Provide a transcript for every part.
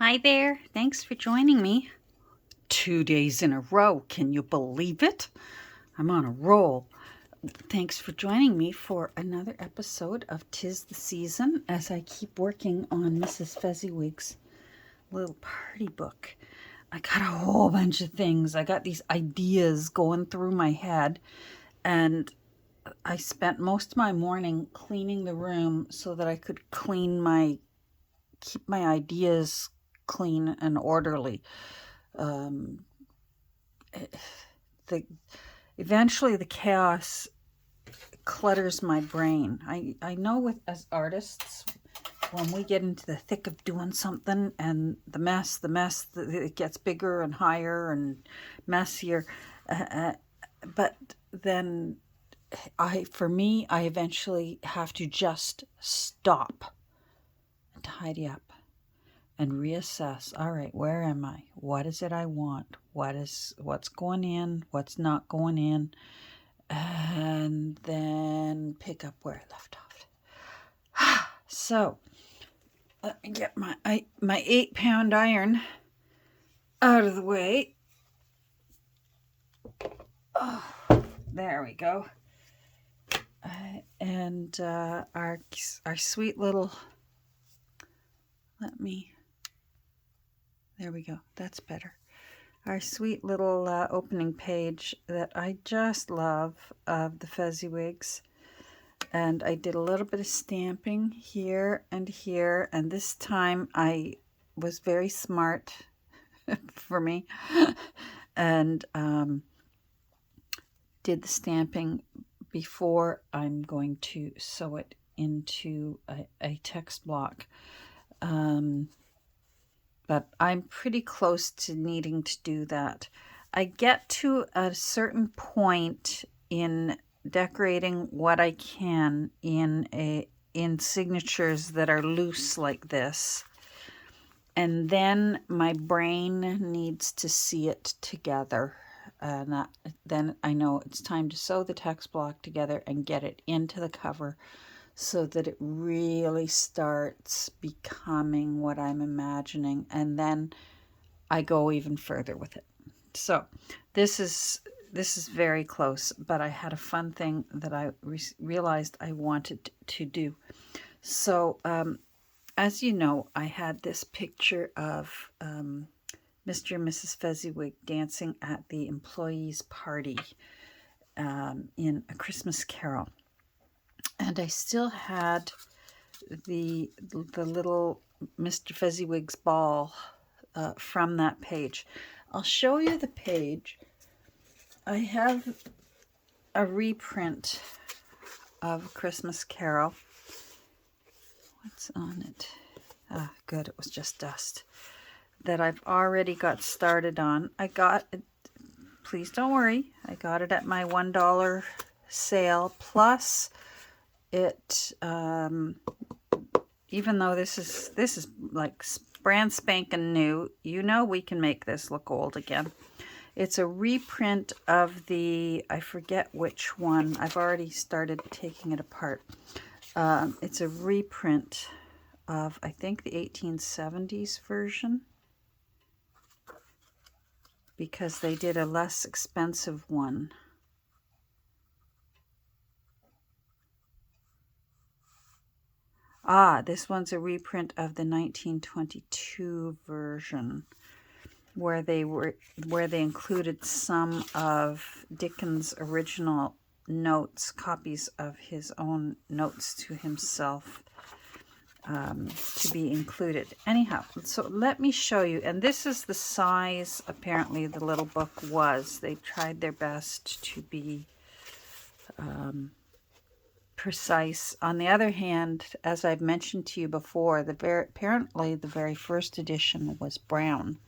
Hi there. Thanks for joining me. 2 days in a row. Can you believe it? I'm on a roll. Thanks for joining me for another episode of 'Tis the Season as I keep working on Mrs Fezziwig's little party book. I got a whole bunch of things. I got these ideas going through my head, and I spent most of my morning cleaning the room so that I could keep my ideas clean and orderly. Eventually the chaos clutters my brain. I know as artists, when we get into the thick of doing something and the mess, it gets bigger and higher and messier. But then I eventually have to just stop and tidy up and reassess. All right, where am I? What is it I want? What's going in? What's not going in? And then pick up where I left off. So let me get my 8-pound iron out of the way. Oh, there we go. And our sweet little. There we go. That's better. Our sweet little opening page that I just love of the Fezziwigs. And I did a little bit of stamping here, and this time I was very smart for me and did the stamping before I'm going to sew it into a text block. But I'm pretty close to needing to do that. I get to a certain point in decorating what I can in signatures that are loose like this, and then my brain needs to see it together, and then I know it's time to sew the text block together and get it into the cover, so that it really starts becoming what I'm imagining, and then I go even further with it. So this is very close, but I had a fun thing that I realized I wanted to do. So as you know, I had this picture of Mr. and Mrs. Fezziwig dancing at the employees' party in A Christmas Carol. And I still had the little Mr. Fezziwig's ball from that page. I'll show you the page. I have a reprint of Christmas Carol. What's on it? Ah, good, it was just dust. That I've already got started on. I got it, please don't worry, I got it at my $1 sale, plus it, even though this is like brand spanking new, you know we can make this look old again. It's a reprint of the, I forget which one, I've already started taking it apart. It's a reprint of, I think, the 1870s version, because they did a less expensive one. Ah, this one's a reprint of the 1922 version, where they included some of Dickens' original notes, copies of his own notes to himself, to be included. Anyhow, so let me show you, and this is the size apparently the little book was. They tried their best to be precise. On the other hand, as I've mentioned to you before, apparently the very first edition was brown.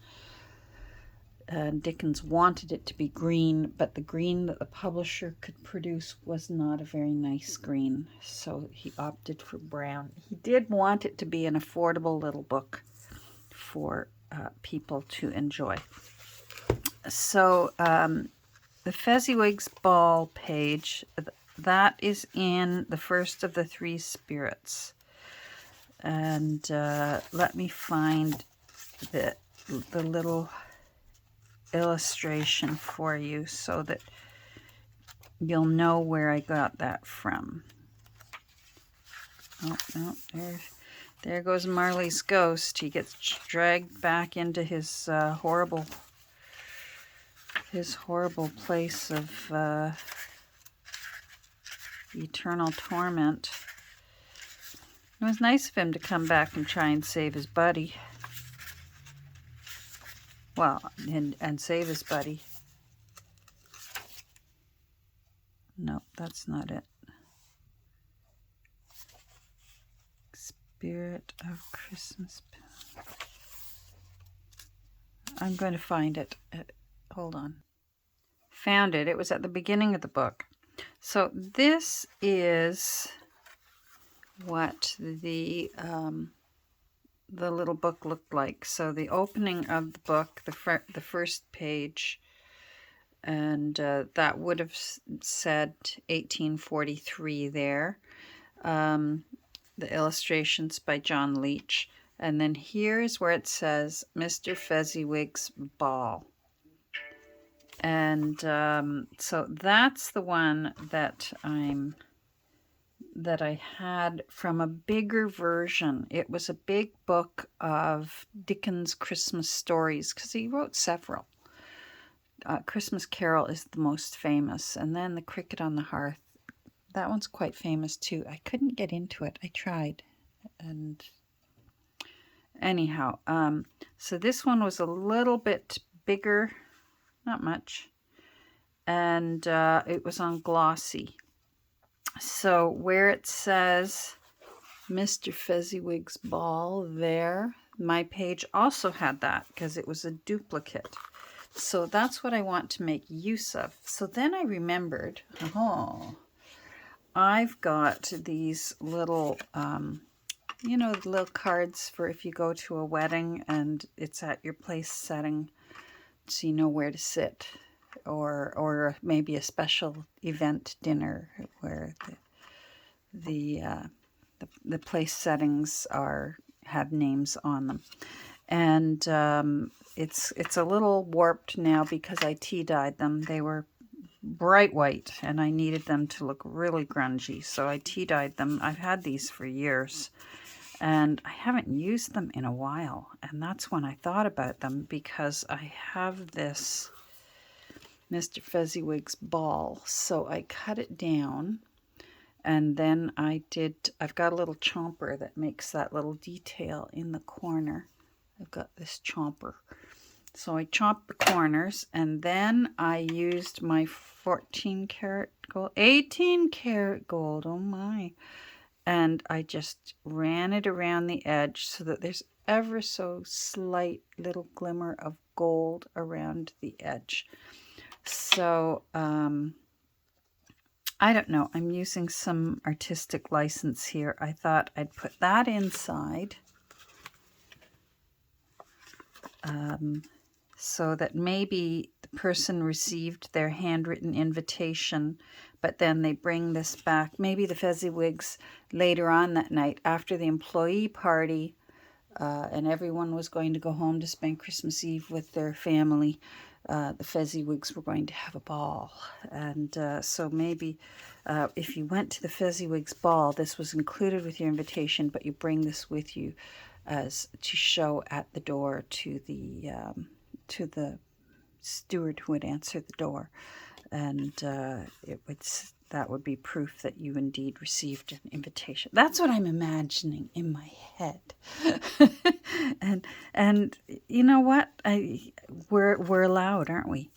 Dickens wanted it to be green, but the green that the publisher could produce was not a very nice green, so he opted for brown. He did want it to be an affordable little book for people to enjoy. So the Fezziwig's ball page, that is in the first of the three spirits. And let me find the little illustration for you so that you'll know where I got that from. Oh, no, there goes Marley's ghost. He gets dragged back into his horrible place of eternal torment. It was nice of him to come back and try and save his buddy. Well, and save his buddy. No, that's not it. Spirit of Christmas. I'm going to find it. Hold on. Found it. It was at the beginning of the book. So this is what the little book looked like. So the opening of the book, the first page, and that would have said 1843 there. The illustrations by John Leech. And then here's where it says Mr. Fezziwig's Ball. And so that's the one that I had from a bigger version. It was a big book of Dickens' Christmas stories, because he wrote several. Christmas Carol is the most famous, and then The Cricket on the Hearth. That one's quite famous too. I couldn't get into it. I tried. And anyhow, so this one was a little bit bigger, not much, and it was on glossy. So where it says Mr. Fezziwig's Ball there, my page also had that because it was a duplicate. So that's what I want to make use of. So then I remembered, I've got these little, you know, little cards for if you go to a wedding and it's at your place setting, so you know where to sit, or maybe a special event dinner where the place settings have names on them, and it's a little warped now because I tea dyed them. They were bright white and I needed them to look really grungy, so I tea dyed them. I've had these for years and I haven't used them in a while, and that's when I thought about them, because I have this Mr. Fezziwig's Ball. So I cut it down, and then I've got a little chomper that makes that little detail in the corner. I've got this chomper. So I chopped the corners, and then I used my 14 karat gold, 18 karat gold, oh my. And I just ran it around the edge so that there's ever so slight little glimmer of gold around the edge. So, I don't know, I'm using some artistic license here. I thought I'd put that inside. So that maybe the person received their handwritten invitation, but then they bring this back. Maybe the Fezziwigs later on that night after the employee party, and everyone was going to go home to spend Christmas Eve with their family, the Fezziwigs were going to have a ball. And so maybe if you went to the Fezziwigs ball, this was included with your invitation, but you bring this with you as to show at the door to the steward who would answer the door, and that would be proof that you indeed received an invitation. That's what I'm imagining in my head. and you know what? We're allowed, aren't we?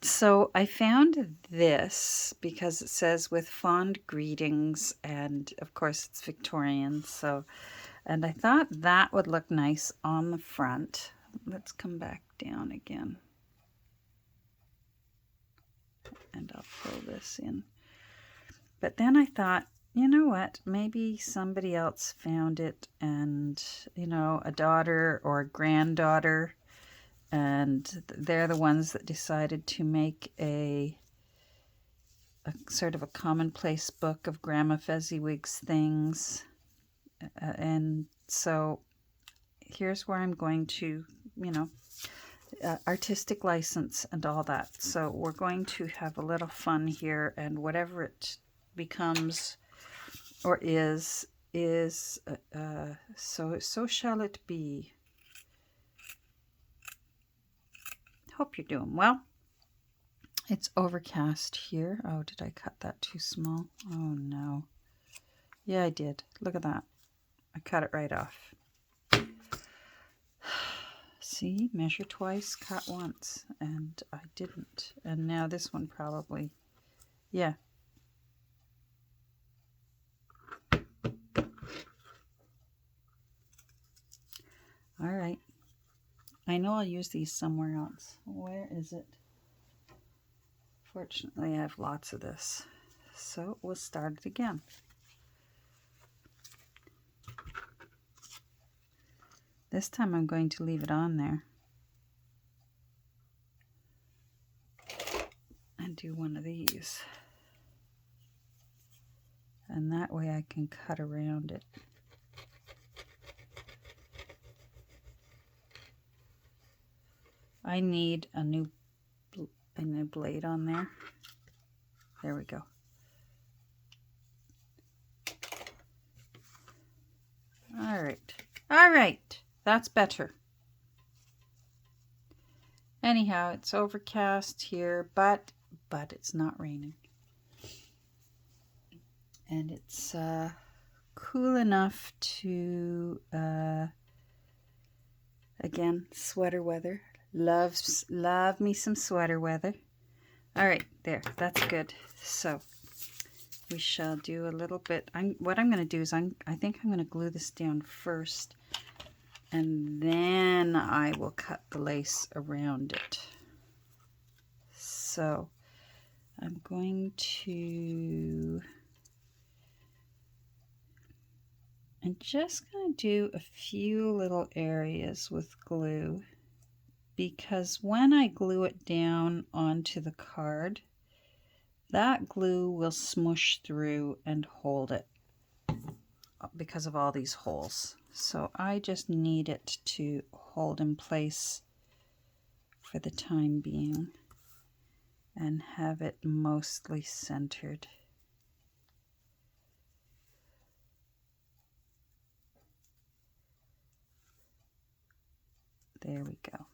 So I found this because it says with fond greetings, and of course it's Victorian. So, and I thought that would look nice on the front. Let's come back down again. And I'll pull this in. But then I thought, you know what, maybe somebody else found it, and, you know, a daughter or a granddaughter, and they're the ones that decided to make a sort of a commonplace book of Grandma Fezziwig's things. And so here's where I'm going to, you know, artistic license and all that. So we're going to have a little fun here, and whatever it becomes or is so shall it be. Hope you're doing well. It's overcast here. Oh, did I cut that too small? Oh no. Yeah, I did. Look at that. I cut it right off. See, measure twice, cut once, and I didn't. And now this one probably, yeah. All right. I know I'll use these somewhere else. Where is it? Fortunately, I have lots of this. So we'll start it again. This time I'm going to leave it on there and do one of these. And that way I can cut around it. I need a new blade on there. There we go. All right. All right. That's better. Anyhow, it's overcast here, but it's not raining. And it's cool enough to, again, sweater weather. Love me some sweater weather. All right, there, that's good. So we shall do a little bit. What I'm going to do is I think I'm going to glue this down first, and then I will cut the lace around it. So I'm going to, I'm just going to do a few little areas with glue, because when I glue it down onto the card, that glue will smush through and hold it because of all these holes. So I just need it to hold in place for the time being and have it mostly centered. There we go.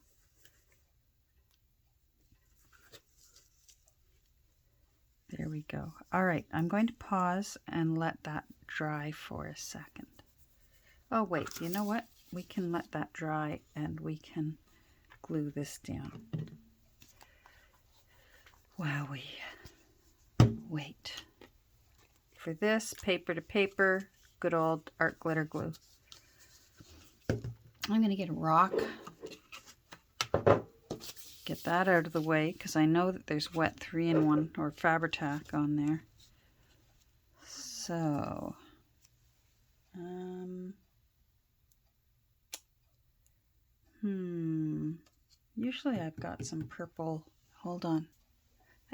There we go. All right, I'm going to pause and let that dry for a second. Oh wait, you know what? We can let that dry and we can glue this down. While we wait. For this, paper to paper, good old art glitter glue. I'm going to get a rock. Get that out of the way because I know that there's wet 3-in-1 or Fabri-Tac on there. So, usually I've got some purple. Hold on.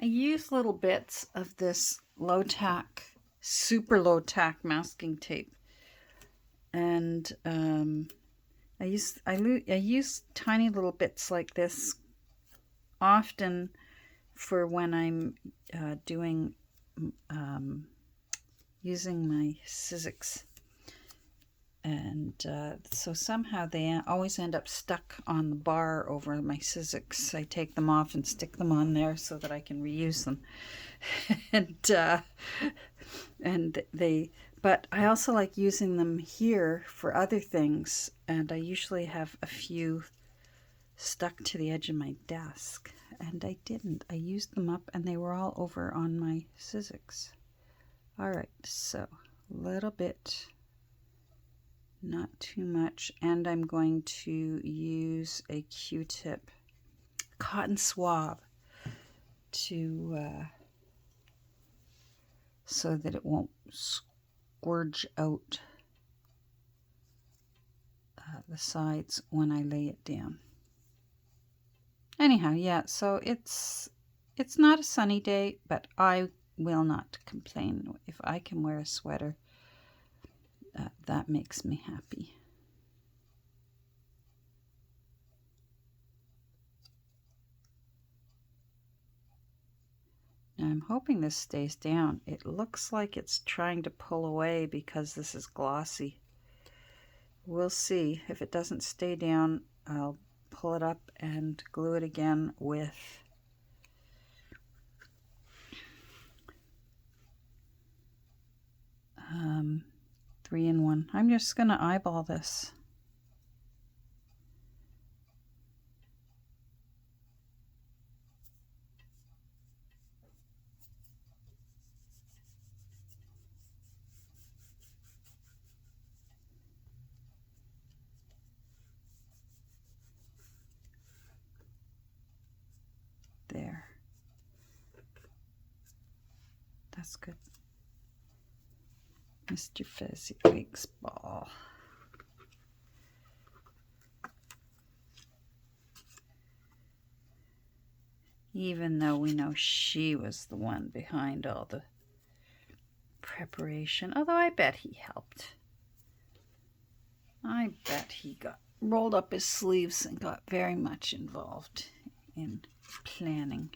I use little bits of this low tack, super low tack masking tape, and I use tiny little bits like this often for when I'm using my Sizzix, and so somehow they always end up stuck on the bar over my Sizzix. I take them off and stick them on there so that I can reuse them. But I also like using them here for other things, and I usually have a few stuck to the edge of my desk, and I didn't. I used them up and they were all over on my Sizzix. All right, so a little bit, not too much, and I'm going to use a Q-tip, cotton swab, to so that it won't squirge out the sides when I lay it down. Anyhow, yeah, so it's not a sunny day, but I will not complain. If I can wear a sweater, that makes me happy. hoping this stays down. It looks like it's trying to pull away because this is glossy. We'll see. If it doesn't stay down, I'll pull it up and glue it again with 3-in-1. I'm just going to eyeball this. There. That's good. Mr. Fezziwig's ball. Even though we know she was the one behind all the preparation. Although I bet he helped. I bet he rolled up his sleeves and got very much involved in planning.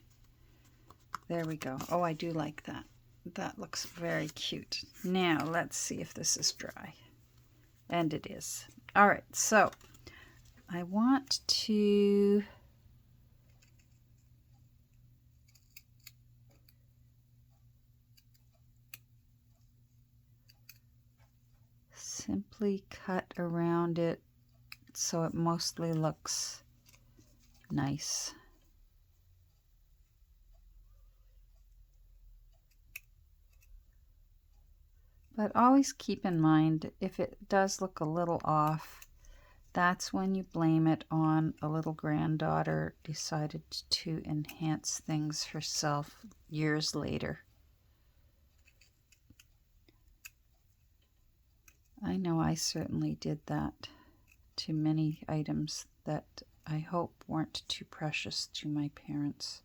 There we go. Oh, I do like that. That looks very cute. Now, let's see if this is dry. And it is. All right, so I want to simply cut around it so it mostly looks nice. But always keep in mind, if it does look a little off, that's when you blame it on a little granddaughter decided to enhance things herself years later. I know I certainly did that to many items that I hope weren't too precious to my parents.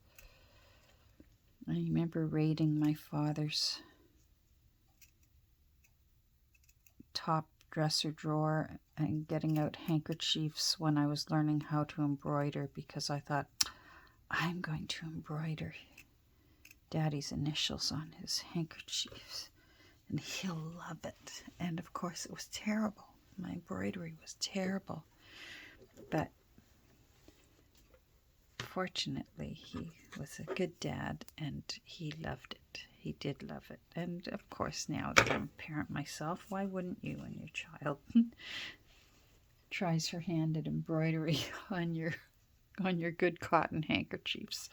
I remember raiding my father's top dresser drawer and getting out handkerchiefs when I was learning how to embroider, because I thought, I'm going to embroider Daddy's initials on his handkerchiefs and he'll love it. And of course it was terrible. My embroidery was terrible. But fortunately he was a good dad and he loved it. He did love it. And of course now that I'm a parent myself, why wouldn't you when your child tries her hand at embroidery on your good cotton handkerchiefs?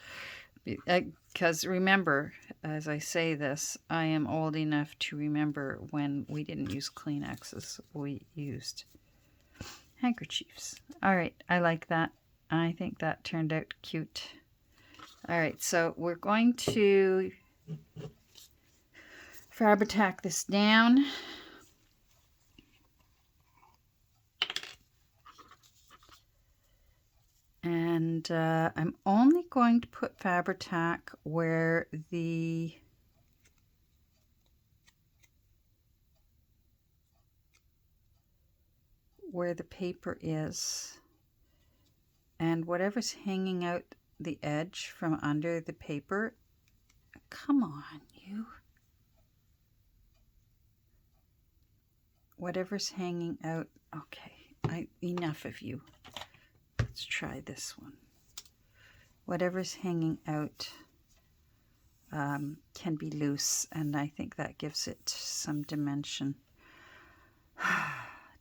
Because remember, as I say this, I am old enough to remember when we didn't use Kleenexes. We used handkerchiefs. All right, I like that. I think that turned out cute. All right, so we're going to Fabri-Tac this down. And I'm only going to put Fabri-Tac where the paper is. And whatever's hanging out the edge from under the paper, come on, you. Whatever's hanging out, okay, enough of you. Let's try this one. Whatever's hanging out can be loose, and I think that gives it some dimension.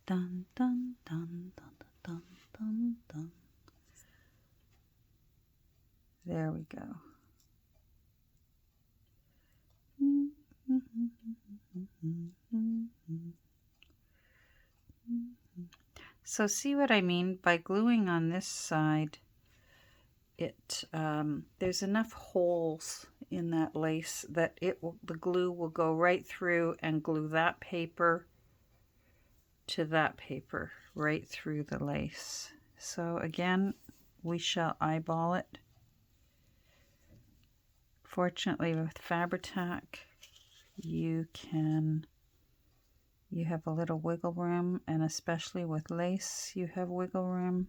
Dun, dun, dun, dun, dun, dun, dun. There we go. So see what I mean? By gluing on this side, there's enough holes in that lace that the glue will go right through and glue that paper to that paper right through the lace. So again, we shall eyeball it. Fortunately with Fabri-Tac, you have a little wiggle room, and especially with lace, you have wiggle room.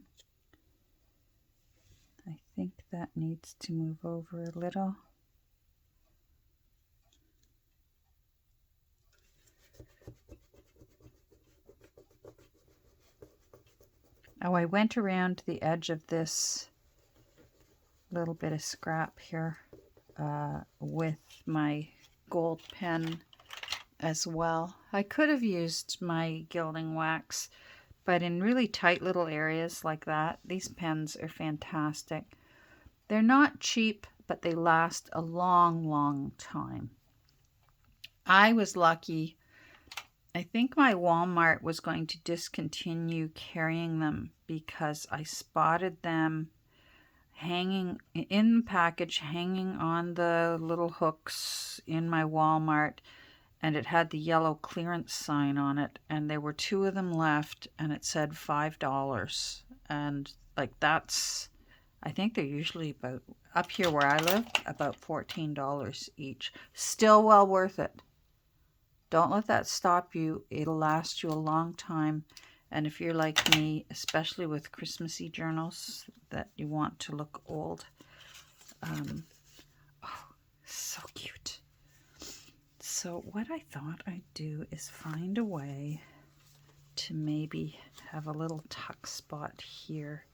I think that needs to move over a little. Oh, I went around the edge of this little bit of scrap here with my gold pen as well. I could have used my gilding wax, but in really tight little areas like that, these pens are fantastic. They're not cheap, but they last a long, long time. I was lucky. I think my Walmart was going to discontinue carrying them because I spotted them hanging in the package, hanging on the little hooks in my Walmart, and it had the yellow clearance sign on it, and there were 2 of them left, and it said $5. And like, that's, I think they're usually about, up here where I live, about $14 each. Still well worth it. Don't let that stop you. It'll last you a long time. And if you're like me, especially with Christmassy journals that you want to look old, oh, so cute. So what I thought I'd do is find a way to maybe have a little tuck spot here,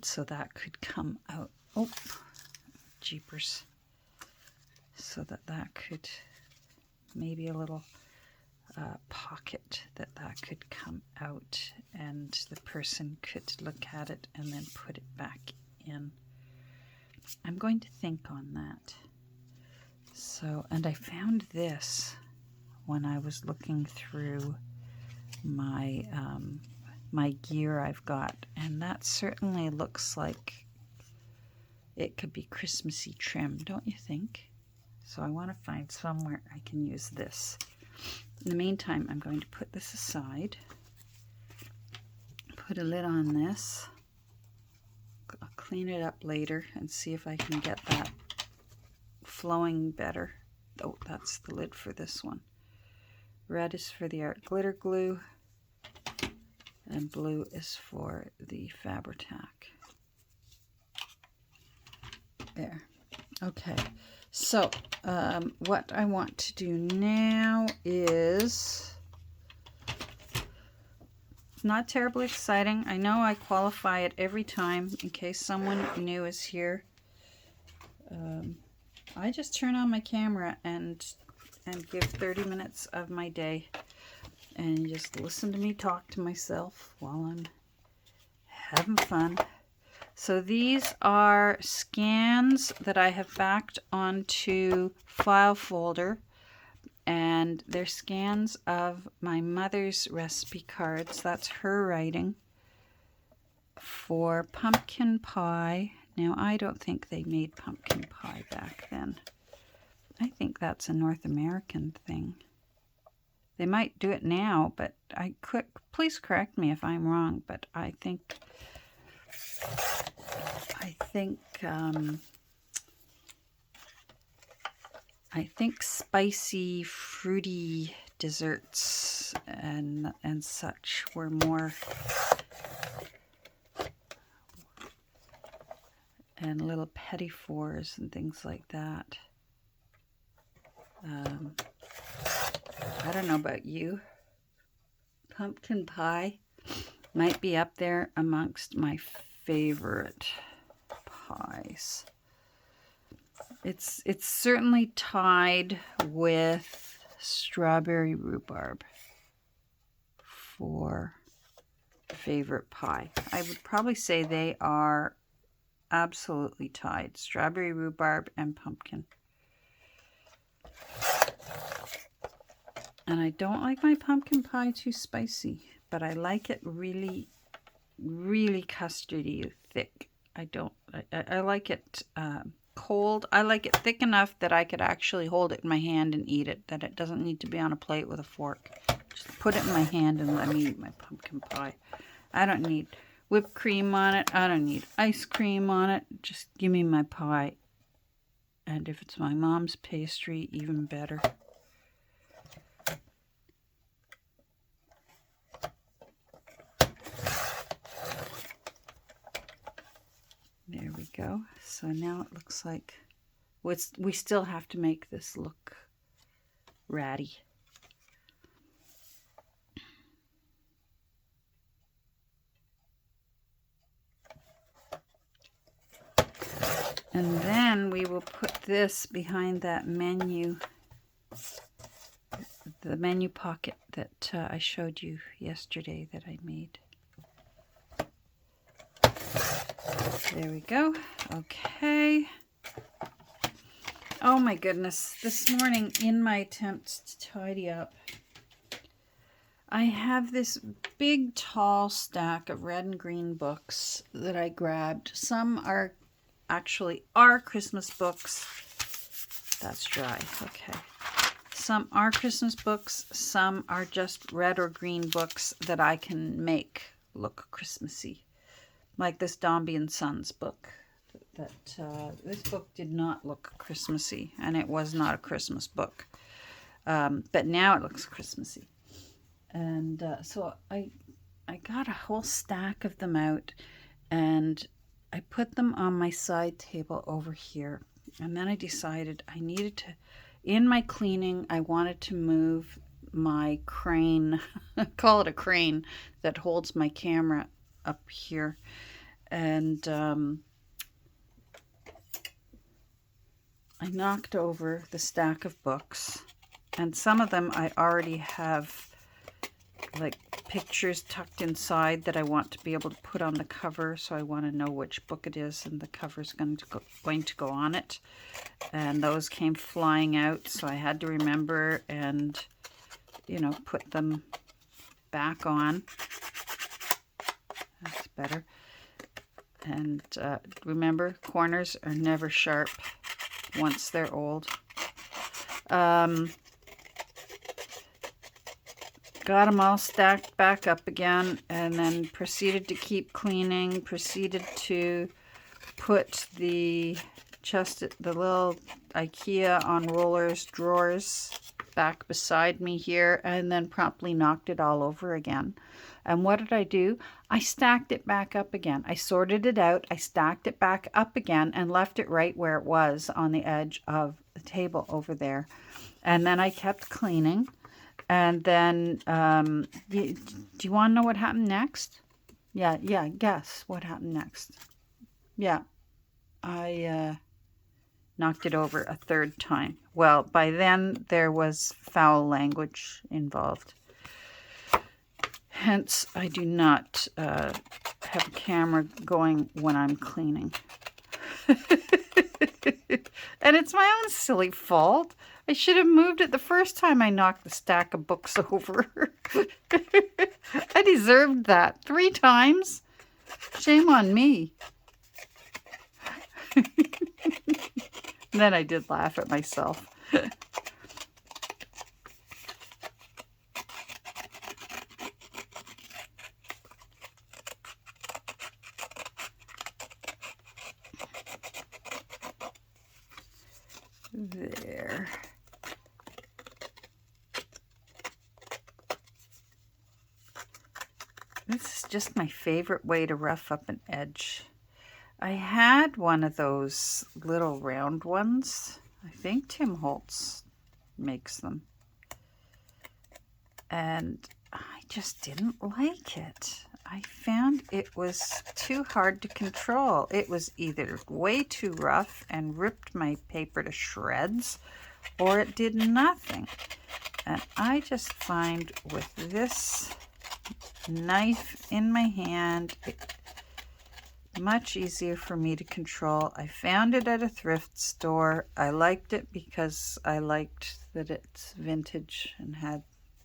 so that could come out. Oh, jeepers. So that could, maybe a little pocket that could come out, and the person could look at it and then put it back in. I'm going to think on that. So, and I found this when I was looking through my my gear I've got, and that certainly looks like it could be Christmassy trim, don't you think? So I want to find somewhere I can use this. In the meantime, I'm going to put this aside, put a lid on this. I'll clean it up later and see if I can get that flowing better. Oh, that's the lid for this one. Red is for the art glitter glue, and blue is for the Fabri-Tac. There. Okay. So, what I want to do now is, it's not terribly exciting. I know I qualify it every time in case someone new is here. I just turn on my camera and give 30 minutes of my day and just listen to me talk to myself while I'm having fun. So these are scans that I have backed onto file folder, and they're scans of my mother's recipe cards. That's her writing for pumpkin pie. Now, I don't think they made pumpkin pie back then. I think that's a North American thing. They might do it now, but please correct me if I'm wrong, but I think spicy, fruity desserts and such were more, and little petit fours and things like that. I don't know about you. Pumpkin pie might be up there amongst my favorite pies. It's certainly tied with strawberry rhubarb for favorite pie. I would probably say they are absolutely tied. Strawberry rhubarb and pumpkin. And I don't like my pumpkin pie too spicy, but I like it really, really custardy, thick. I like it cold. I like it thick enough that I could actually hold it in my hand and eat it, that it doesn't need to be on a plate with a fork. Just put it in my hand and let me eat my pumpkin pie. I don't need whipped cream on it. I don't need ice cream on it. Just give me my pie. And if it's my mom's pastry, even better. There we go. So now it looks like we still have to make this look ratty. And then we will put this behind that menu, the menu pocket that I showed you yesterday that I made. There we go. Okay. Oh my goodness. This morning, in my attempts to tidy up, I have this big tall stack of red and green books that I grabbed. Some are actually Christmas books. That's dry. Okay. Some are Christmas books. Some are just red or green books that I can make look Christmassy. Like this Dombey and Sons book. This book did not look Christmassy, and it was not a Christmas book. But now it looks Christmassy. And so I got a whole stack of them out, and I put them on my side table over here. And then I decided I needed to, in my cleaning, I wanted to move my crane, call it a crane, that holds my camera up here. And I knocked over the stack of books, and some of them I already have like pictures tucked inside that I want to be able to put on the cover, so I want to know which book it is, and the cover's going to go on it. And those came flying out, so I had to remember and, you know, put them back on. That's better. And remember, corners are never sharp once they're old. Got them all stacked back up again, and then proceeded to keep cleaning, proceeded to put the little IKEA on rollers drawers back beside me here, and then promptly knocked it all over again. And what did I do? I stacked it back up again. I sorted it out, I stacked it back up again, and left it right where it was on the edge of the table over there. And then I kept cleaning. And then, do you want to know what happened next? Yeah, guess what happened next. Yeah, I knocked it over a third time. Well, by then there was foul language involved. Hence, I do not have a camera going when I'm cleaning. And it's my own silly fault. I should have moved it the first time I knocked the stack of books over. I deserved that 3 times. Shame on me. Then I did laugh at myself. There. This is just my favorite way to rough up an edge. I had one of those little round ones. I think Tim Holtz makes them. And I just didn't like it. I found it was too hard to control. It was either way too rough and ripped my paper to shreds, or it did nothing. And I just find with this knife in my hand, it's much easier for me to control. I found it at a thrift store. I liked it because I liked that it's vintage and had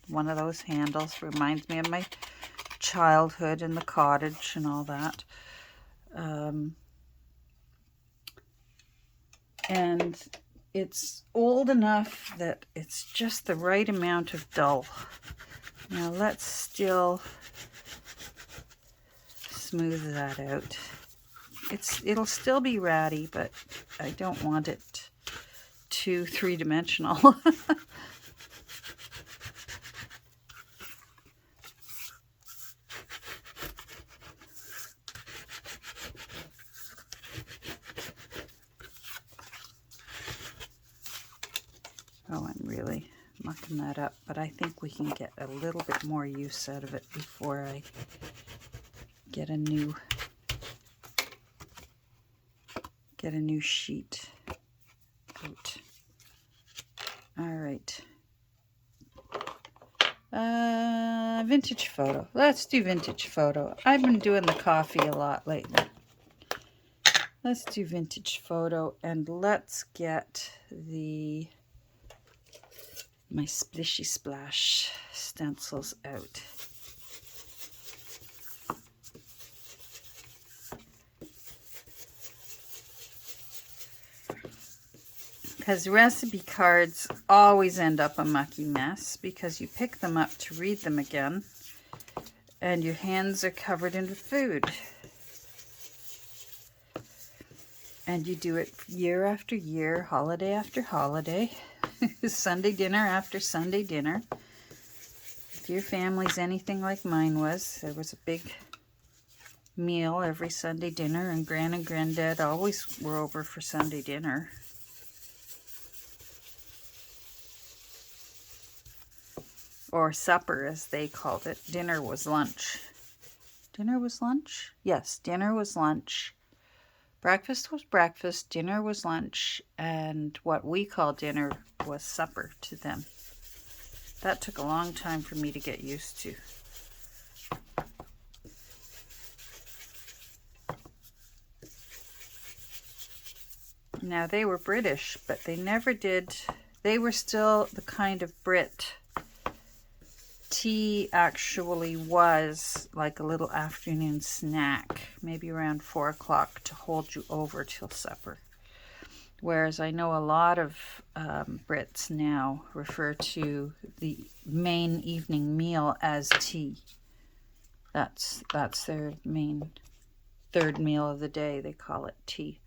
one of those handles. Reminds me of my childhood in the cottage and all that. And it's old enough that it's just the right amount of dull. Now let's still smooth that out. It'll still be ratty, but I don't want it too three-dimensional. Oh, I'm really mucking that up, but I think we can get a little bit more use out of it before I get a new get a new sheet out. All right. Vintage photo. Let's do vintage photo. I've been doing the coffee a lot lately. Let's do vintage photo, and let's get my Splishy Splash stencils out. Because recipe cards always end up a mucky mess because you pick them up to read them again and your hands are covered in food. And you do it year after year, holiday after holiday, Sunday dinner after Sunday dinner. If your family's anything like mine was, there was a big meal every Sunday dinner, and Gran and Granddad always were over for Sunday dinner. Or supper, as they called it. Dinner was lunch. Dinner was lunch? Yes, dinner was lunch. Breakfast was breakfast, dinner was lunch, and what we call dinner was supper to them. That took a long time for me to get used to. Now, they were British, but they never did. They were still the kind of Brit. Tea actually was like a little afternoon snack, maybe around 4 o'clock to hold you over till supper. Whereas I know a lot of Brits now refer to the main evening meal as tea. That's their main third meal of the day. They call it tea.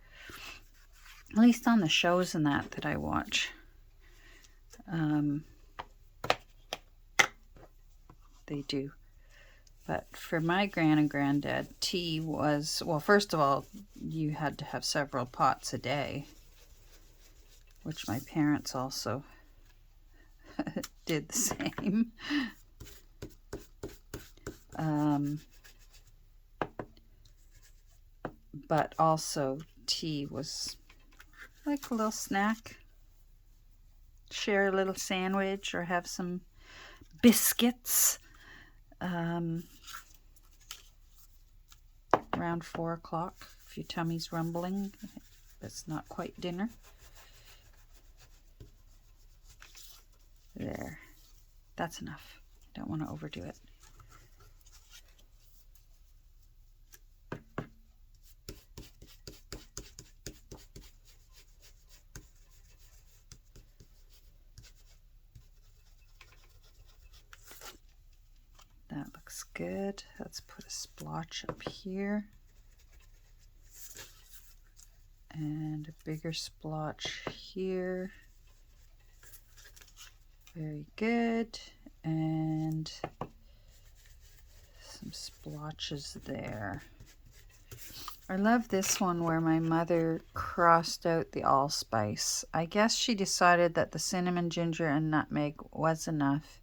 At least on the shows and that I watch. They do. But for my Gran and Granddad, tea was, well, first of all, you had to have several pots a day, which my parents also did the same. But also tea was like a little snack. Share a little sandwich or have some biscuits. Around 4 o'clock, if your tummy's rumbling, it's not quite dinner. There, that's enough. Don't want to overdo it. That looks good. Let's put a splotch up here. And a bigger splotch here. Very good. And some splotches there. I love this one where my mother crossed out the allspice. I guess she decided that the cinnamon, ginger, and nutmeg was enough.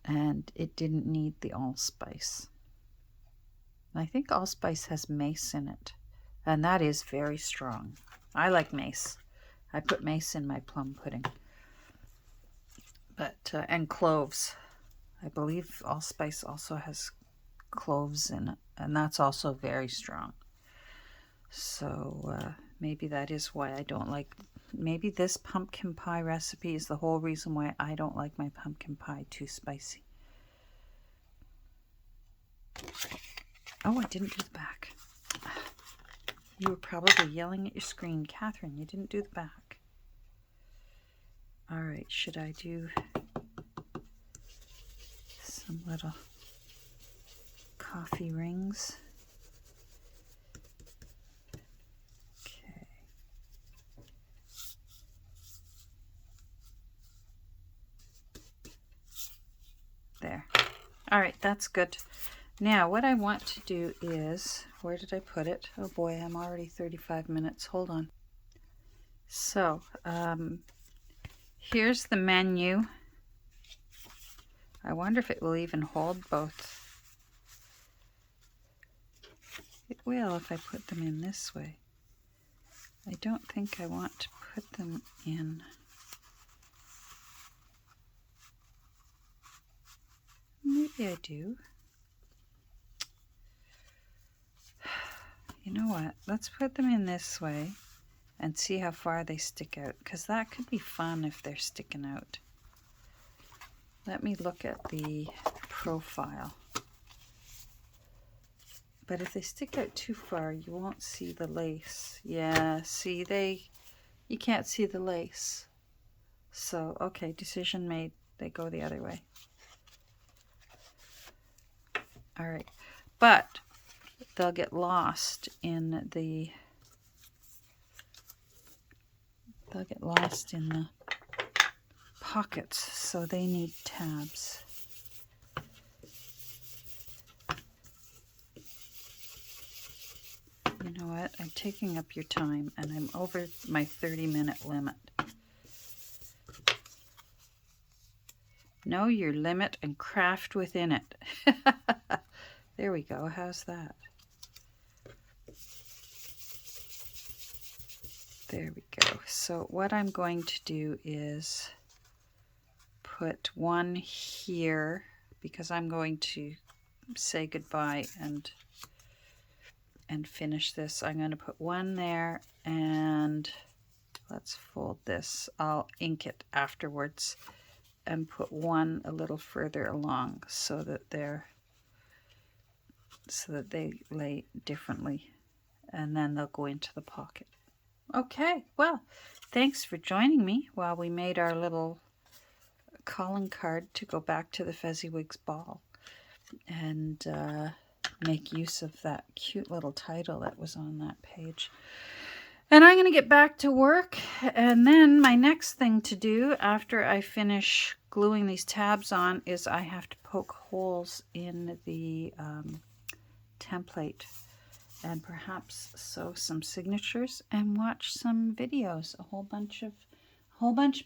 And it didn't need the allspice. I think allspice has mace in it, and that is very strong. I like mace. I put mace in my plum pudding. But and cloves. I believe allspice also has cloves in it, and that's also very strong. So maybe that is why I don't like. Maybe this pumpkin pie recipe is the whole reason why I don't like my pumpkin pie too spicy. Oh, I didn't do the back. You were probably yelling at your screen. Catherine, you didn't do the back. All right, should I do some little coffee rings? There. All right, that's good. Now, what I want to do is, where did I put it? Oh boy, I'm already 35 minutes. Hold on. So, here's the menu. I wonder if it will even hold both. It will if I put them in this way. I don't think I want to put them in. Maybe I do. You know what? Let's put them in this way and see how far they stick out, because that could be fun if they're sticking out. Let me look at the profile. But if they stick out too far, you won't see the lace. Yeah, see, you can't see the lace. So, okay, decision made. They go the other way. All right, but they'll get lost in the pockets, so they need tabs. You know what? I'm taking up your time and I'm over my 30-minute limit. Know your limit and craft within it. There we go. How's that? There we go. So what I'm going to do is put one here, because I'm going to say goodbye and finish this. I'm going to put one there, and let's fold this. I'll ink it afterwards and put one a little further along so that they lay differently, and then they'll go into the pocket. Okay, well, thanks for joining me while we made our little calling card to go back to the Fezziwig's ball and make use of that cute little title that was on that page. And I'm going to get back to work, and then my next thing to do after I finish gluing these tabs on is I have to poke holes in the template and perhaps sew some signatures and watch some videos. A whole bunch of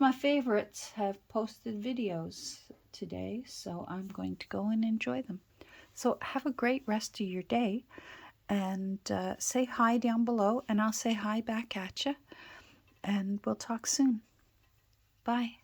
my favorites have posted videos today, so I'm going to go and enjoy them. So have a great rest of your day, and say hi down below, and I'll say hi back at you, and we'll talk soon. Bye.